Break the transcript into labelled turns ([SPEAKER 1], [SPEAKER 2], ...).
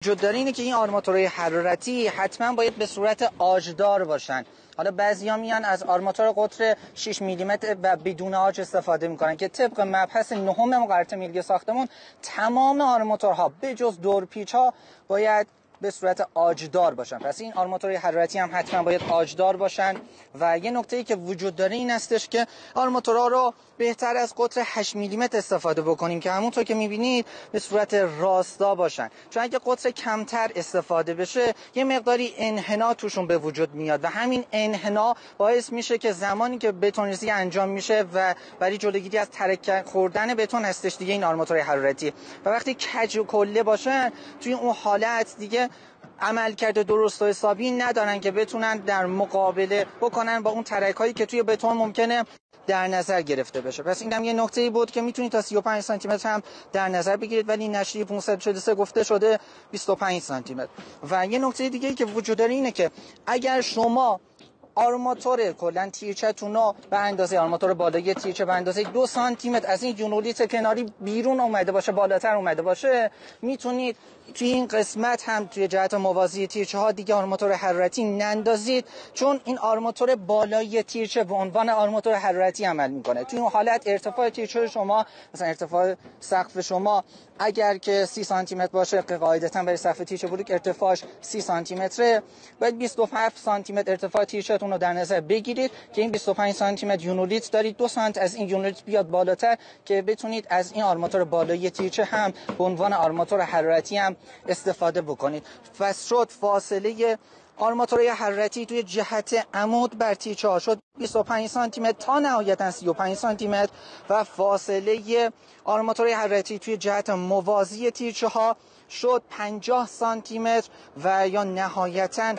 [SPEAKER 1] وجود داره اینه که این آرماتورهای حرارتی حتما باید به صورت آجدار باشن. حالا بعضیا میان از آرماتور قطر 6 میلیمتر و بدون آج استفاده میکنن که طبق مبحث 9 مقررات ملی ساختمون تمام آرماتورها به جز دورپیچ‌ها باید به صورت آجدار باشن. پس این آرماتورهای حرارتی هم حتما باید آجدار باشن. و یه نکته‌ای که وجود داره این هستش که آرماتورها رو بهتر از قطر 8 میلیمتر استفاده بکنیم که همونطور که می‌بینید به صورت راستا باشن، چون اگه قطر کمتر استفاده بشه یه مقداری انحنا توشون به وجود میاد و همین انحنا باعث میشه که زمانی که بتونریزی انجام میشه و برای جلوگیری از ترک خوردن بتون هستش دیگه این آرماتورهای حرارتی، و وقتی کج و کله باشن توی اون حالت دیگه عملکرد درست و حسابی ندارن که بتونن در مقابله بکنن با اون ترک‌هایی که توی بتون ممکنه در نظر گرفته بشه. پس اینم یه نکته‌ای بود که میتونید تا 35 سانتی متر هم در نظر بگیرید، ولی نشریه 543 گفته شده 25 سانتی متر. و یه نکته دیگه‌ای که وجود داره اینه که اگر شما آرماتور کلا تیرچه‌تون رو به اندازه آرماتور بالایی تیرچه به اندازه 2 سانتی متر از این یونولیت کناری بیرون اومده باشه، بالاتر اومده باشه، میتونید توی این قسمت هم توی جهت موازی تیرچه ها دیگه آرماتور حرارتی نندازید، چون این آرماتور بالایی تیرچه به عنوان آرماتور حرارتی عمل میکنه. توی اون حالت ارتفاع تیرچه شما، مثلا ارتفاع سقف شما اگر که 30 سانتی متر باشه که قاعدتاً برای سقف تیرچه بلوک ارتفاعش 30 سانتی متره، باید 27 سانتی متر ارتفاع تیرچه‌تون رو در نظر بگیرید که این 25 سانتی متر یونولیت دارید، 2 سانت از این یونولیت بیاد بالاتر که بتونید از این آرماتور بالایی تیرچه هم به عنوان آرماتور حرارتی هم استفاده بکنید. پس شد فاصله آرماتورهای حرارتی توی جهت عمود بر تیرچه ها شد 25 سانتی متر تا نهایتا 35 سانتی متر و فاصله آرماتورهای حرارتی توی جهت موازی تیرچه ها شد 50 سانتی متر و یا نهایتا